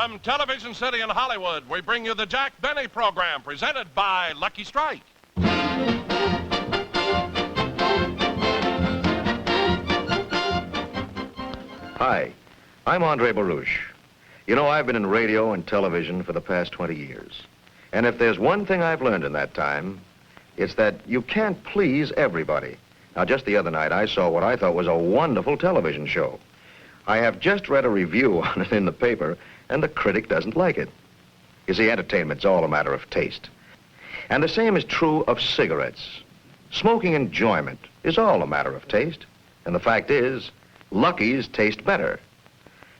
From Television City in Hollywood, we bring you the Jack Benny program, presented by Lucky Strike. Hi, I'm Andre Baruch. You know, I've been in radio and television for the past 20 years. And if there's one thing I've learned in that time, it's that you can't please everybody. Now, just the other night, I saw what I thought was a wonderful television show. I have just read a review on it in the paper, and the critic doesn't like it. You see, entertainment's all a matter of taste. And the same is true of cigarettes. Smoking enjoyment is all a matter of taste. And the fact is, Lucky's taste better.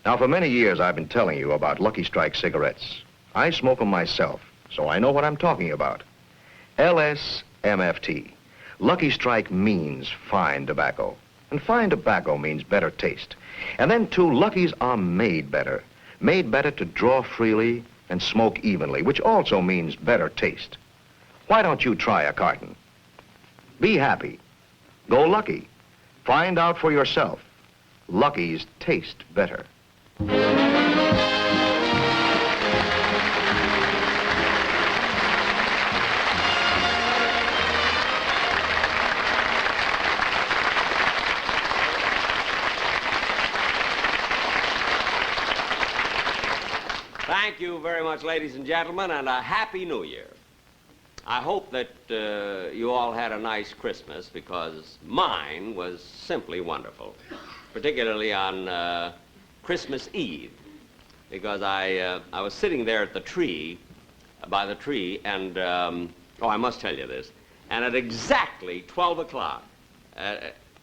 Now, for many years, I've been telling you about Lucky Strike cigarettes. I smoke them myself, so I know what I'm talking about. LSMFT. Lucky Strike means fine tobacco. And fine tobacco means better taste. And then, too, Luckies are made better. Made better to draw freely and smoke evenly, which also means better taste. Why don't you try a carton? Be happy. Go Lucky. Find out for yourself. Luckies taste better. Thank you very much, ladies and gentlemen, and a Happy New Year. I hope that you all had a nice Christmas, because mine was simply wonderful, particularly on Christmas Eve, because I was sitting there at the tree, by the tree, and, oh, I must tell you this, and at exactly 12 o'clock,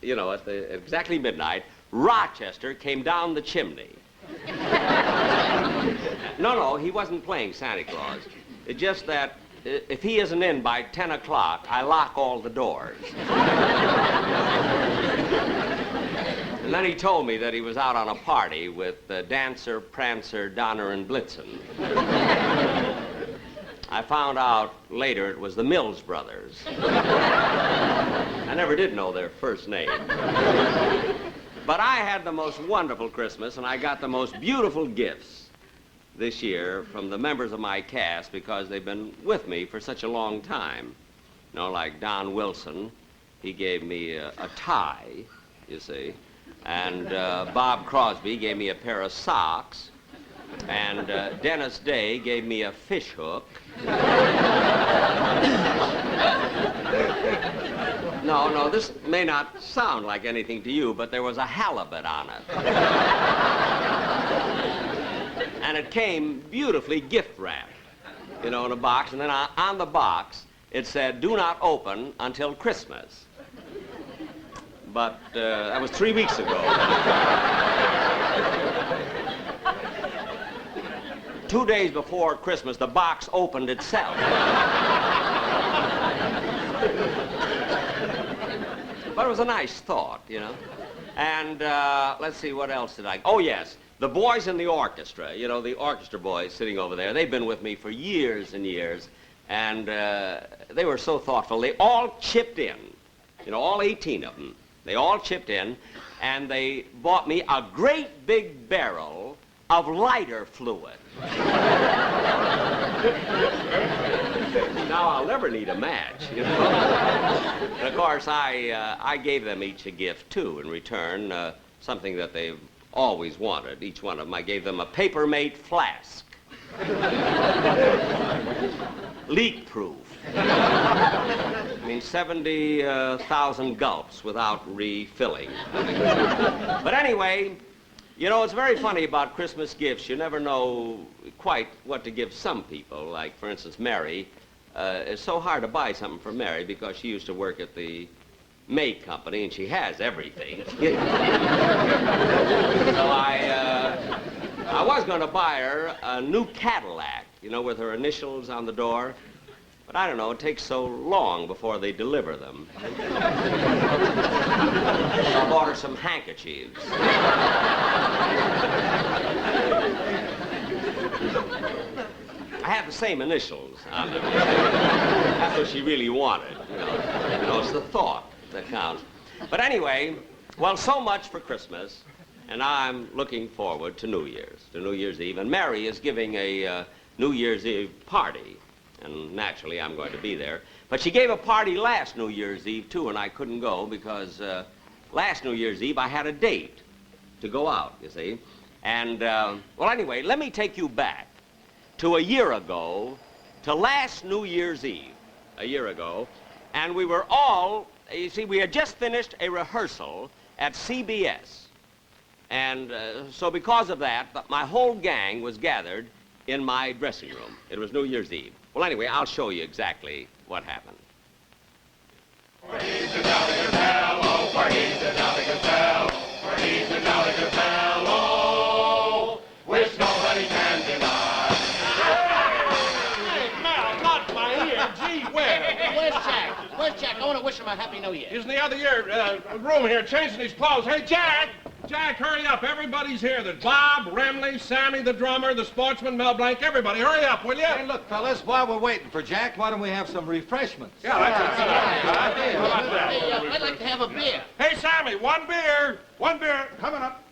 you know, at exactly midnight, Rochester came down the chimney. No, he wasn't playing Santa Claus. It's just that if he isn't in by 10 o'clock, I lock all the doors. And then he told me that he was out on a party with Dancer, Prancer, Donner, and Blitzen. I found out later it was the Mills brothers. I never did know their first name. But I had the most wonderful Christmas, and I got the most beautiful gifts this year from the members of my cast, because they've been with me for such a long time. You know, like Don Wilson, he gave me a tie, you see, and Bob Crosby gave me a pair of socks, and Dennis Day gave me a fish hook. No, this may not sound like anything to you, but there was a halibut on it. And it came beautifully gift wrapped, you know, in a box. And then on the box, it said, "Do not open until Christmas." But that was 3 weeks ago. 2 days before Christmas, the box opened itself. But it was a nice thought, you know. And let's see, what else did I... Oh, yes, the boys in the orchestra, you know, the orchestra boys sitting over there, they've been with me for years and years, and they were so thoughtful. They all chipped in, you know, all 18 of them. They all chipped in, and they bought me a great big barrel of lighter fluid. Now I'll never need a match, you know. And of course, I gave them each a gift, too, in return, something that they've always wanted. Each one of them, I gave them a paper-made flask. Leak-proof. I mean, 70,000 gulps without refilling. But anyway, you know, it's very funny about Christmas gifts. You never know quite what to give some people. Like, for instance, Mary. It's so hard to buy something for Mary because she used to work at the maid company, and she has everything. So I was going to buy her a new Cadillac, you know, with her initials on the door. But I don't know, it takes so long before they deliver them. I bought her some handkerchiefs. I had the same initials on them. That's what she really wanted, you know. You know, it's the thought that counts. But anyway, well, so much for Christmas. And now I'm looking forward to New Year's Eve. And Mary is giving a New Year's Eve party. And naturally, I'm going to be there. But she gave a party last New Year's Eve, too, and I couldn't go because last New Year's Eve I had a date to go out, you see. And, well, anyway, let me take you back to a year ago, to last New Year's Eve, a year ago. And we were all, you see, we had just finished a rehearsal at CBS. And so because of that, my whole gang was gathered in my dressing room. It was New Year's Eve. Well, anyway, I'll show you exactly what happened. For he's a jolly good fellow, for he's a jolly good fellow, for he's a jolly good fellow, which nobody can deny. Hey, Mel, not my ear. Gee whiz. Where's Jack? Where's Jack? I want to wish him a Happy New Year. He's in the other room here changing his clothes. Hey, Jack! Jack, hurry up. Everybody's here. There's Bob, Remley, Sammy, the drummer, the sportsman, Mel Blanc, everybody. Hurry up, will you? Hey, look, fellas, while we're waiting for Jack, why don't we have some refreshments? Yeah, that's a good idea. How about that? Hey, I'd like to have a beer. Hey, Sammy, one beer. One beer. Coming up.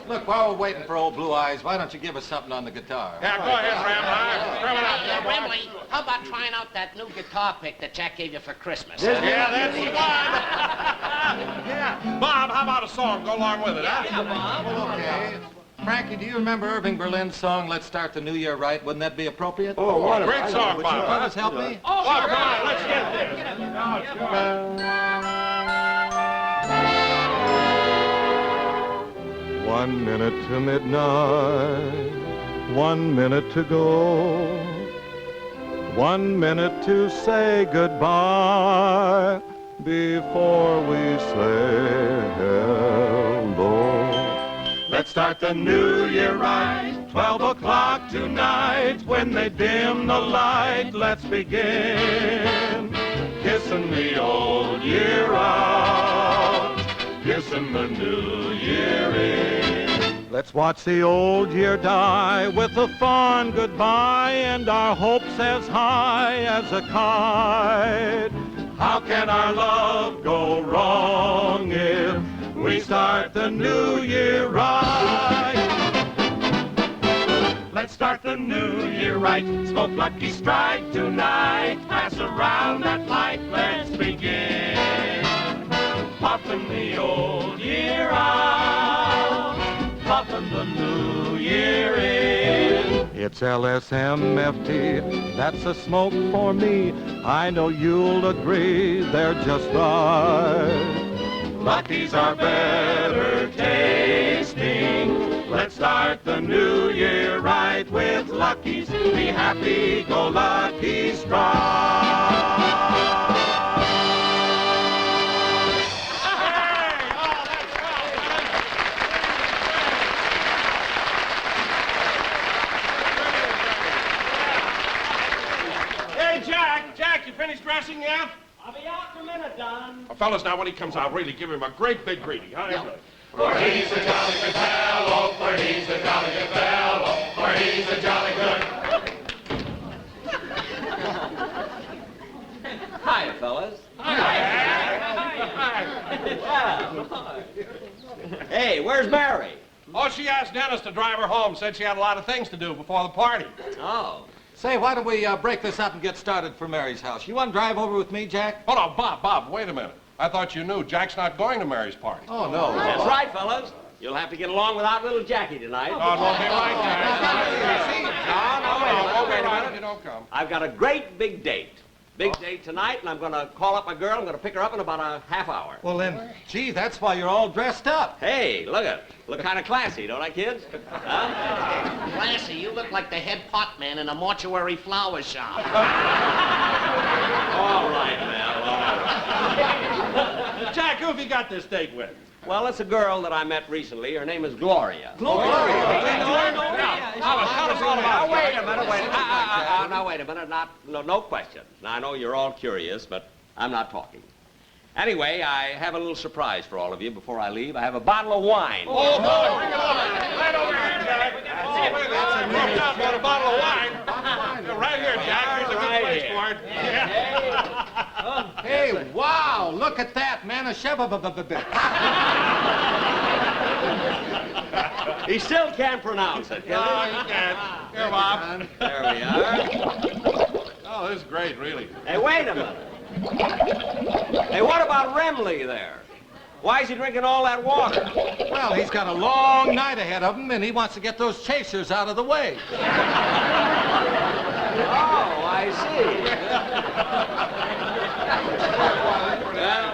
Look, while we're waiting for old Blue Eyes, why don't you give us something on the guitar? Yeah, go ahead, Remley. Coming up. Remley, how about trying out that new guitar pick that Jack gave you for Christmas? Yeah, that's the one. Yeah. Bob, how about a song? Go along with it, huh? Yeah, Bob. Well, okay. Frankie, do you remember Irving Berlin's song, Let's Start the New Year Right? Wouldn't that be appropriate? Oh, what a great song, Bob. Fellas, help me? Oh, Bob, come on, let's get this. One minute to midnight, 1 minute to go, 1 minute to say goodbye before we say hello. Let's start the new year right, 12 o'clock tonight. When they dim the light, let's begin kissing the old year out, kissing the new year in. Let's watch the old year die with a fond goodbye and our hopes as high as a kite. How can our love go wrong if we start the new year right? Let's start the new year right. Smoke Lucky Strike tonight. Pass around that light. Let's begin puffing the old year out, puffing the new year in. It's LSMFT, that's a smoke for me. I know you'll agree they're just right. Lucky's are better tasting. Let's start the new year right with Lucky's. Be happy, go Lucky Strike. Jack, you finished dressing yet? I'll be out in a minute, Don. Oh, fellas, now when he comes out, really give him a great big greeting, huh? Yeah. For he's a jolly good fellow, for he's a jolly good fellow, for he's a jolly good. Hi, fellas. Hey, where's Mary? Oh, she asked Dennis to drive her home. Said she had a lot of things to do before the party. Oh. Say, why don't we break this up and get started for Mary's house? You want to drive over with me, Jack? Hold on, Bob, wait a minute. I thought you knew Jack's not going to Mary's party. Oh, no. That's right, fellas. You'll have to get along without little Jackie tonight. Oh, it won't be like that. No, wait a minute. You don't come. I've got a great big date. Big date tonight, and I'm going to call up a girl. I'm going to pick her up in about a half hour. Well, then, gee, that's why you're all dressed up. Hey, look at it. Look kind of classy, don't I, kids? Huh? Classy, you look like the head pot man in a mortuary flower shop. All right, Mel, all right. Jack, who have you got this date with? Well, it's a girl that I met recently. Her name is Gloria. Gloria? Now, wait a minute, now, wait a minute. No questions. Now, I know you're all curious, but I'm not talking. Anyway, I have a little surprise for all of you before I leave. I have a bottle of wine. Oh, boy, bring it on. Right over here, Jack. Oh, wait, that's a bottle of wine. Right Bart. Hey, wow, look at that, man. A He still can't pronounce it, No, can you can't. Here, Bob. he? There we are. Oh, this is great, really. Hey, wait a minute. Hey, what about Remley there? Why is he drinking all that water? Well, he's got a long night ahead of him, and he wants to get those chasers out of the way. Oh, I see.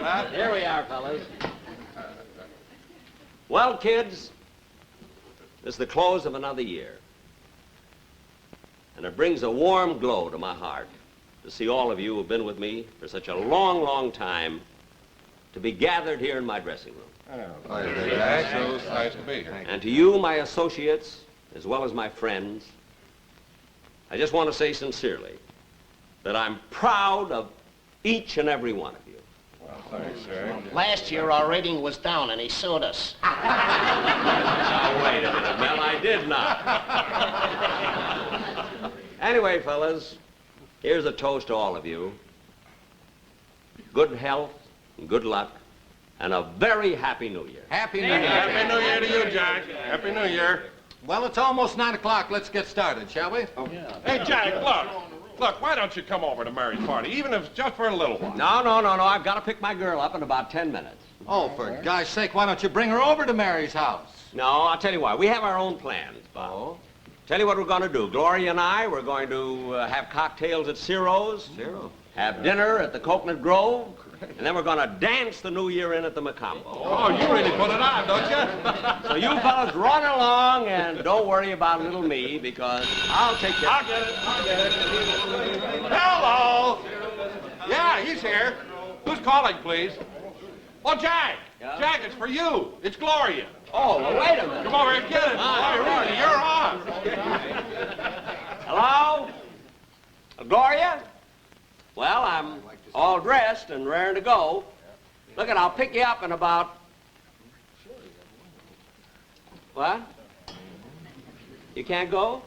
Well, here we are, fellas. Well, kids, this is the close of another year. And it brings a warm glow to my heart to see all of you who have been with me for such a long, long time to be gathered here in my dressing room. Jack, so it's nice to be here. And to you, my associates, as well as my friends, I just want to say sincerely that I'm proud of each and every one of you. Well, thanks, sir. Last year, our rating was down, and he sued us. Now, wait a minute, Mel, I did not. Anyway, fellas, here's a toast to all of you. Good health, and good luck, and a very happy New Year. Happy New Year. Happy New Year to you, Jack. Happy New Year. Well, it's almost 9 o'clock. Let's get started, shall we? Hey, Jack, look. Look, why don't you come over to Mary's party, even if it's just for a little while? No. I've got to pick my girl up in about 10 minutes. Oh, for gosh sake, why don't you bring her over to Mary's house? No, I'll tell you why. We have our own plans, Bob. Oh? Tell you what we're going to do. Gloria and I, we're going to have cocktails at Ciro's. Zero. Have dinner at the Coconut Grove. And then we're going to dance the New Year in at the Macombo. Oh, you really put it on, don't you? So you fellas run along and don't worry about little me because I'll take care. I'll get it. Hello. Yeah, he's here. Who's calling, please? Oh, Jack. Yeah? Jack, it's for you. It's Gloria. Oh, well, wait a minute. Come over and get it. Gloria, you're on. Hello? Gloria? Well, I'm all dressed and raring to go. Look, I'll pick you up in about... What? You can't go?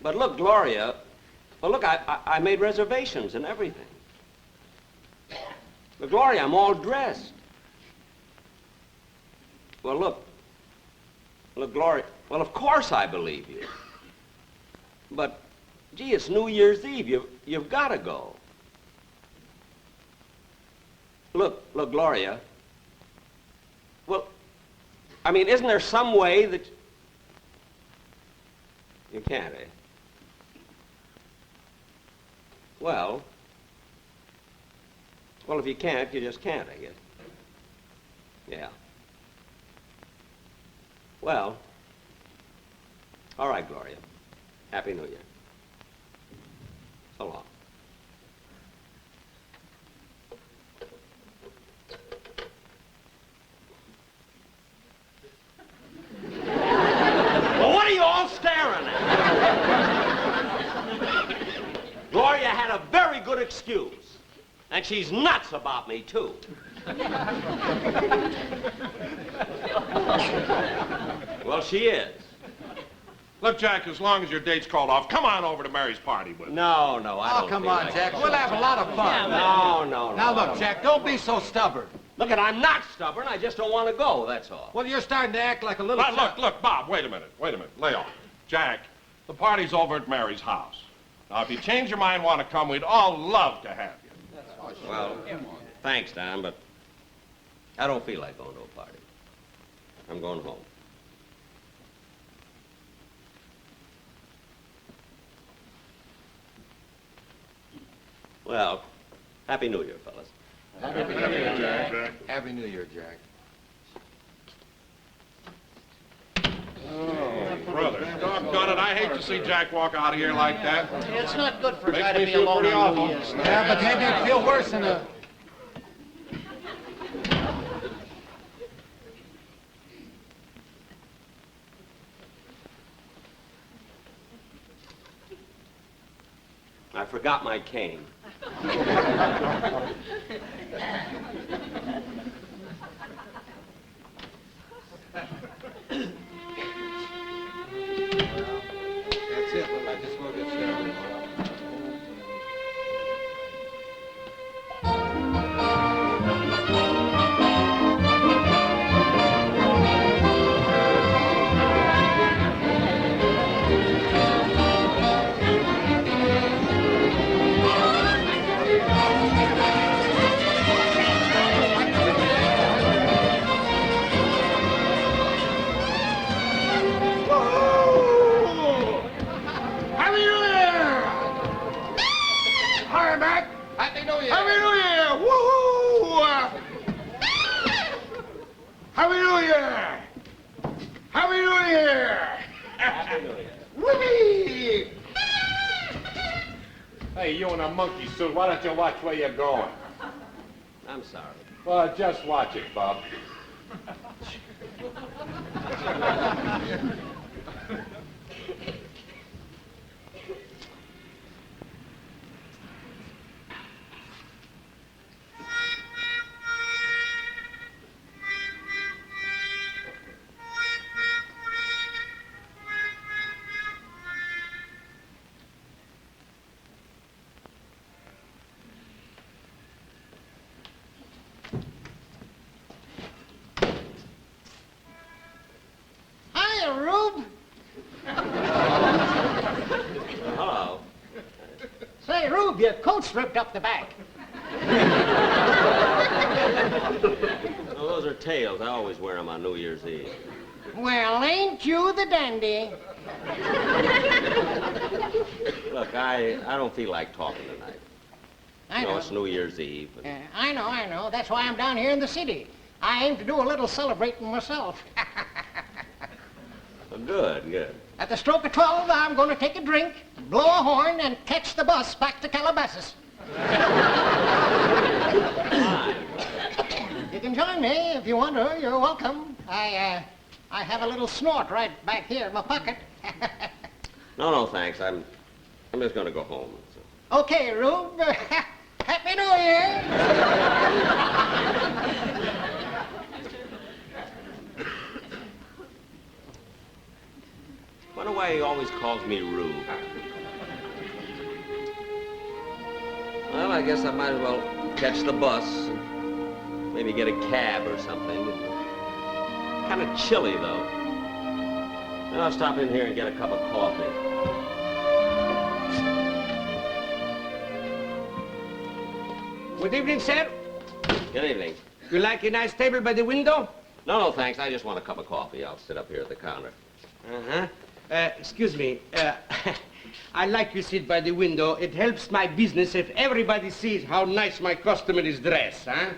But look, Gloria, well, look, I made reservations and everything. But, Gloria, I'm all dressed. Well, look, Gloria, well, of course I believe you. But, gee, it's New Year's Eve. You've got to go. Look, Gloria. Well, I mean, isn't there some way that... You can't, eh? Well, if you can't, you just can't, I guess. Yeah. Well, all right, Gloria. Happy New Year. So long. Well, what are you all staring at? Gloria had a very good excuse. And she's nuts about me, too. Well, she is. Look, Jack, as long as your date's called off, come on over to Mary's party with me. No, I don't Oh, come feel on, like Jack. it. We'll have a lot of fun. No. Now, look, Jack, don't be so stubborn. Look, I'm not stubborn. I just don't want to go, that's all. Well, you're starting to act like a little... Look, Bob, wait a minute. Lay off. Jack, the party's over at Mary's house. Now, if you change your mind and want to come, we'd all love to have you. Well, thanks, Don, but I don't feel like going to a party. I'm going home. Well, Happy New Year, fellas. Happy New Year, Jack. Happy New Year, Jack. Brother, doggone it, I hate to see Jack walk out of here like that. It's not good for a guy Makes to me be feel alone pretty on New awful. Year's. Yeah, but maybe you'd feel worse in a... I forgot my cane. That's it, I just will get started. Whoopee! Hey, you in a monkey suit, why don't you watch where you're going? I'm sorry. Well, just watch it, Bob. Hiya, Rube. Hello. Say, Rube, your coat's ripped up the back. Oh, those are tails. I always wear them on New Year's Eve. Well, ain't you the dandy? Look, I don't feel like talking tonight. I You know, know. it's New Year's Eve. I know. That's why I'm down here in the city. I aim to do a little celebrating myself. Well, good. At the stroke of 12, I'm going to take a drink, blow a horn, and catch the bus back to Calabasas. You can join me if you want to. You're welcome. I have a little snort right back here in my pocket. No, thanks. I'm just going to go home. Okay, Rube. Happy New Year. Wonder why he always calls me Rube. Well, I guess I might as well catch the bus and maybe get a cab or something. Kind of chilly, though. Then I'll stop in here and get a cup of coffee. Good evening, sir. Good evening. You like a nice table by the window? No, thanks. I just want a cup of coffee. I'll sit up here at the counter. Uh-huh. Excuse me. I like you sit by the window. It helps my business if everybody sees how nice my customer is dressed, huh?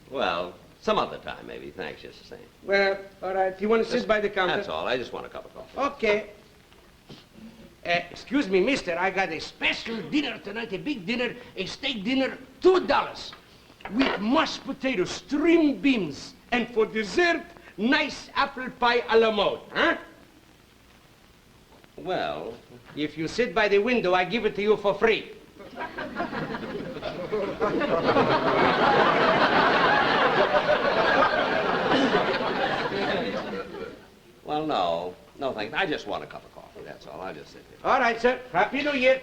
Well, some other time, maybe. Thanks, just the same. Well, all right. You want to sit by the counter? That's all. I just want a cup of coffee. Okay. Excuse me, mister. I got a special dinner tonight, a big dinner, a steak dinner, $2. With mashed potatoes, string beans, and for dessert, nice apple pie a la mode, huh? Well, If you sit by the window, I give it to you for free. well, no. No, thanks. I just want a cup of coffee. That's all. I'll just sit here. All right, sir. Happy New Year.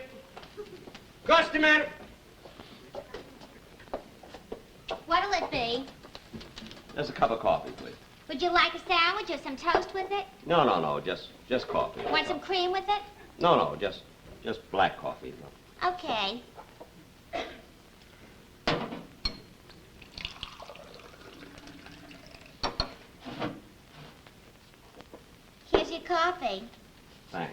Customer. What'll it be? Just a cup of coffee, please. Would you like a sandwich or some toast with it? No. Just coffee. Want some cream with it? No. Just black coffee. No. Okay. Here's your coffee. Thanks.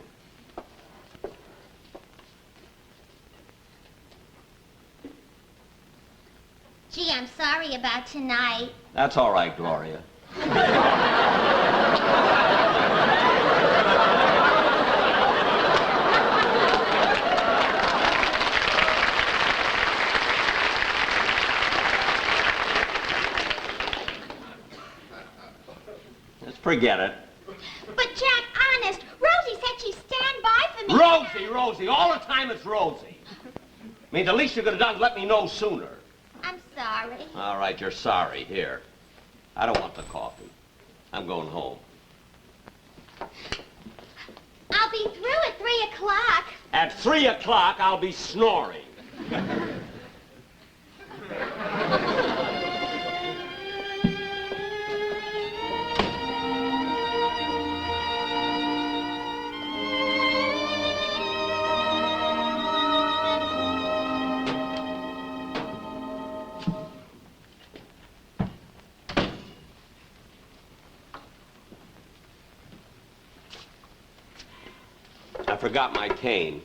Gee, I'm sorry about tonight. That's all right, Gloria. Just forget it. But, Jack, honest, Rosie said she'd stand by for me. Rosie, all the time it's Rosie. I mean, the least you could have done is let me know sooner. I'm sorry. All right, you're sorry. Here. I don't want the coffee. I'm going home. I'll be through at 3 o'clock. At 3 o'clock, I'll be snoring. I forgot my cane.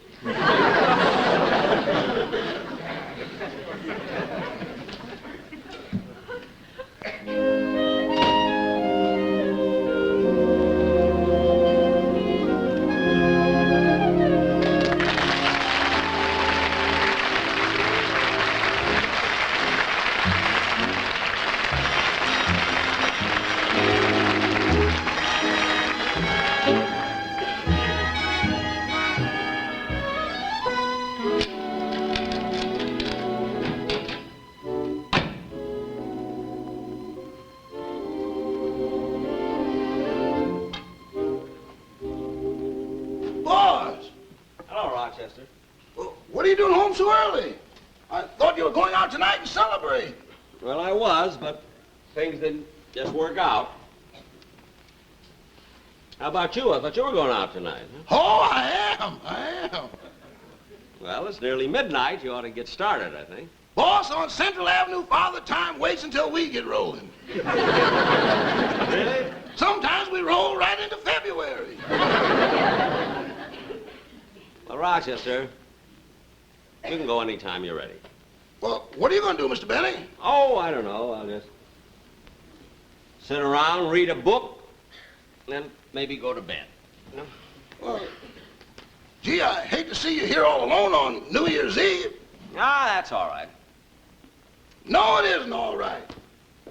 are you doing home so early? I thought you were going out tonight and celebrate. Well, I was, but things didn't just work out. How about you? I thought you were going out tonight. Huh? Oh, I am. Well, it's nearly midnight. You ought to get started, I think. Boss, on Central Avenue, Father Time waits until we get rolling. Really? Sometimes we roll right into February. Well, Rochester, you can go anytime you're ready. Well, what are you going to do, Mr. Benny? Oh, I don't know. I'll just sit around, read a book, and then maybe go to bed. You know? Well, gee, I hate to see you here all alone on New Year's Eve. Ah, that's all right. No, it isn't all right.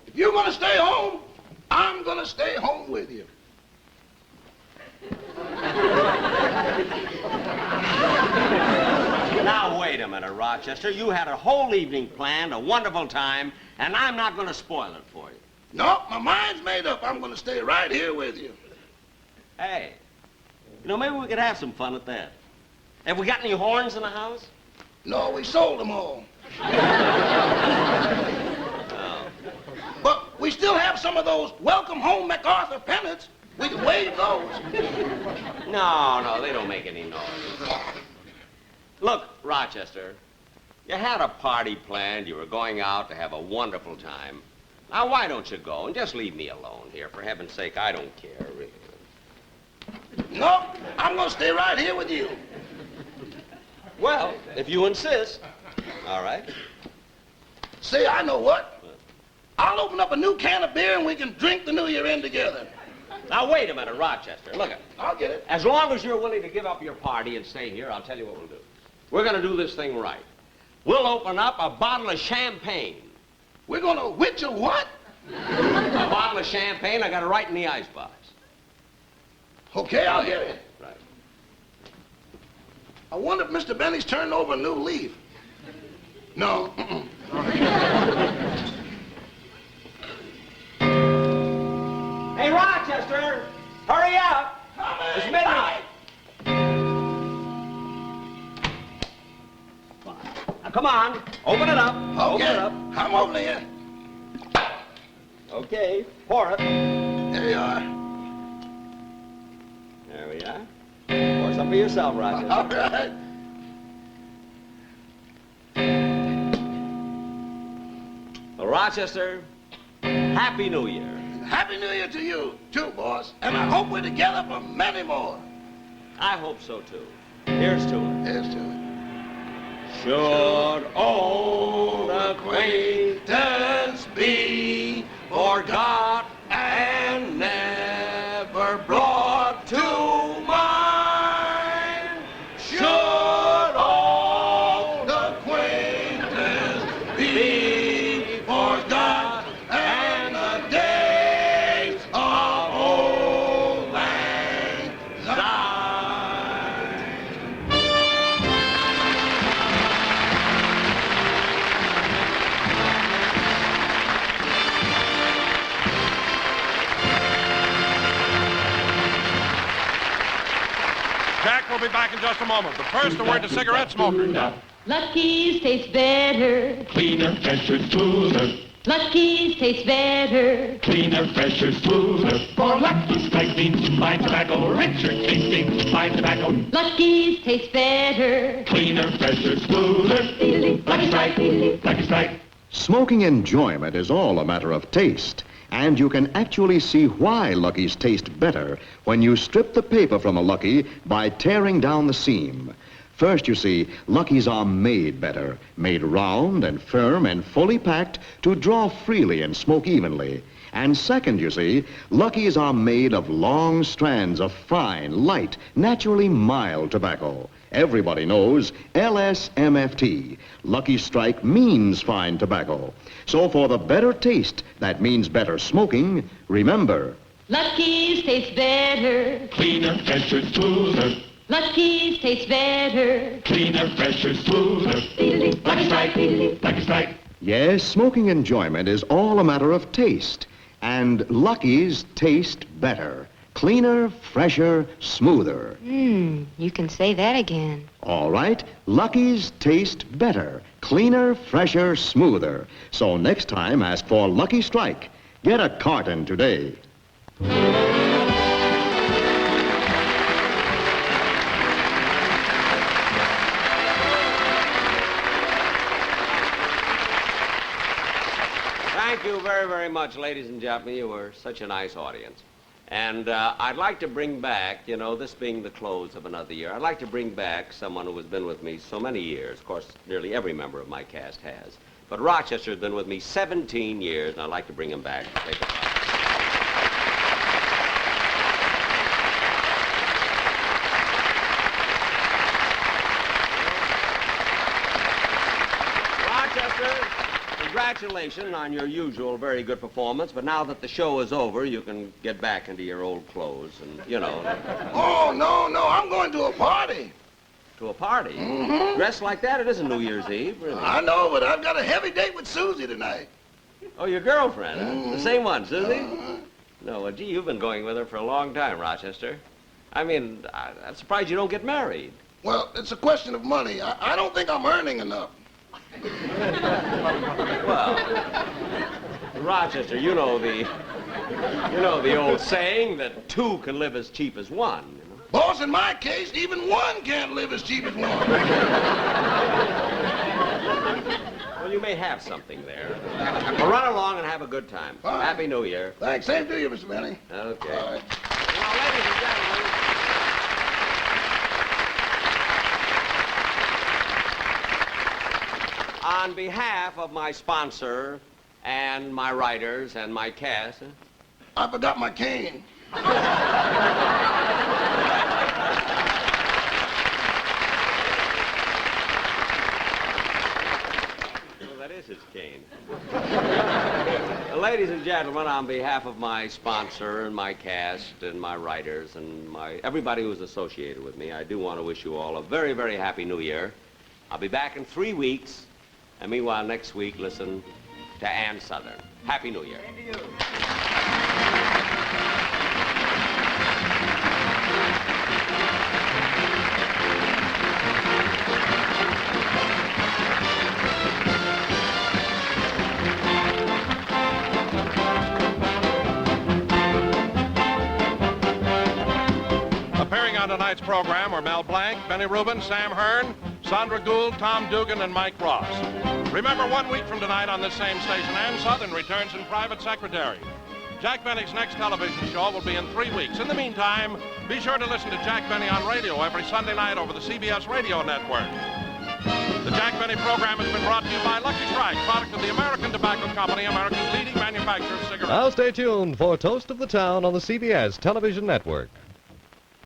If you're going to stay home, I'm going to stay home with you. Now, wait a minute, Rochester. You had a whole evening planned, a wonderful time, and I'm not going to spoil it for you. No, my mind's made up. I'm going to stay right here with you. Hey, you know, maybe we could have some fun at that. Have we got any horns in the house? No, we sold them all. Oh. But we still have some of those Welcome Home MacArthur pennants. We can wave those. No, they don't make any noise. Look, Rochester, you had a party planned. You were going out to have a wonderful time. Now, why don't you go and just leave me alone here? For heaven's sake, I don't care, really. No, I'm going to stay right here with you. Well, if you insist. All right. Say, I know what. I'll open up a new can of beer and we can drink the New Year in together. Now, wait a minute, Rochester. Look it. I'll get it. As long as you're willing to give up your party and stay here, I'll tell you what we'll do. We're going to do this thing right. We'll open up a bottle of champagne. We're going to which a what? A bottle of champagne. I got it right in the icebox. Okay, I'll get it. Right. I wonder if Mr. Benny's turned over a new leaf. No. Hey, Rochester, hurry up. It's midnight. Now, come on. Open it up. Open it up. I'm opening it. Okay, pour it. There you are. There we are. Pour some for yourself, Rochester. All right. Well, Rochester, Happy New Year. Happy New Year to you, too, boss. And I hope we're together for many more. I hope so, too. Here's to it. Here's to it. Should old acquaintance be forgot and never brought to mind? Should old acquaintance be forgot and the days of old lang syne? Jack will be back in just a moment. But first, a word to cigarette smokers. Lucky's tastes better. Cleaner, fresher, smoother. Lucky's tastes better. Cleaner, fresher, smoother. For Lucky Strike means fine tobacco. Richer tasting fine tobacco. Lucky's tastes better. Cleaner, fresher, smoother. Lucky Strike, Lucky Strike. Smoking enjoyment is all a matter of taste. And you can actually see why Lucky's taste better when you strip the paper from a Lucky by tearing down the seam. First, you see, Lucky's are made better, made round and firm and fully packed to draw freely and smoke evenly. And second, you see, Lucky's are made of long strands of fine, light, naturally mild tobacco. Everybody knows LSMFT. Lucky Strike means fine tobacco. So for the better taste, that means better smoking, remember, Lucky's tastes better. Cleaner, fresher, smoother. Lucky's tastes better. Cleaner, fresher, smoother. Lucky Strike, Lucky Strike. yes, smoking enjoyment is all a matter of taste. And Lucky's taste better. Cleaner, fresher, smoother. You can say that again. All right, Lucky's taste better. Cleaner, fresher, smoother. So next time, ask for Lucky Strike. Get a carton today. Thank you very, very much, ladies and gentlemen. You were such a nice audience. And I'd like to bring back, you know, this being the close of another year, I'd like to bring back someone who has been with me so many years. Of course, nearly every member of my cast has. But Rochester has been with me 17 years, and I'd like to bring him back. Rochester, congratulations on your usual very good performance, but now that the show is over, you can get back into your old clothes and, you know. Oh, no, I'm going to a party. To a party? Mm-hmm. Dressed like that? It isn't New Year's Eve, really. I know, but I've got a heavy date with Susie tonight. Oh, your girlfriend, huh? The same one, Susie? No, well, gee, you've been going with her for a long time, Rochester. I mean, I'm surprised you don't get married. Well, it's a question of money. I don't think I'm earning enough. Well, Rochester, you know the old saying that two can live as cheap as one. You know? Boss, in my case, even one can't live as cheap as one. Well, you may have something there. Well, run along and have a good time. Fine. Happy New Year. Thanks. Same to you, Mr. Benny. Okay. All right. Now, ladies and gentlemen, on behalf of my sponsor and my writers and my cast... I forgot my cane. Well, that is his cane. Ladies and gentlemen, on behalf of my sponsor and my cast and my writers and everybody who's associated with me, I do want to wish you all a very, very happy New Year. I'll be back in 3 weeks. And meanwhile, next week, listen to Ann Southern. Happy New Year. Appearing on tonight's program were Mel Blanc, Benny Rubin, Sam Hearn, Sandra Gould, Tom Dugan, and Mike Ross. Remember, 1 week from tonight on this same station, Ann Southern returns in Private Secretary. Jack Benny's next television show will be in 3 weeks. In the meantime, be sure to listen to Jack Benny on radio every Sunday night over the CBS Radio Network. The Jack Benny program has been brought to you by Lucky Strike, product of the American Tobacco Company, America's leading manufacturer of cigarettes. Now stay tuned for Toast of the Town on the CBS Television Network.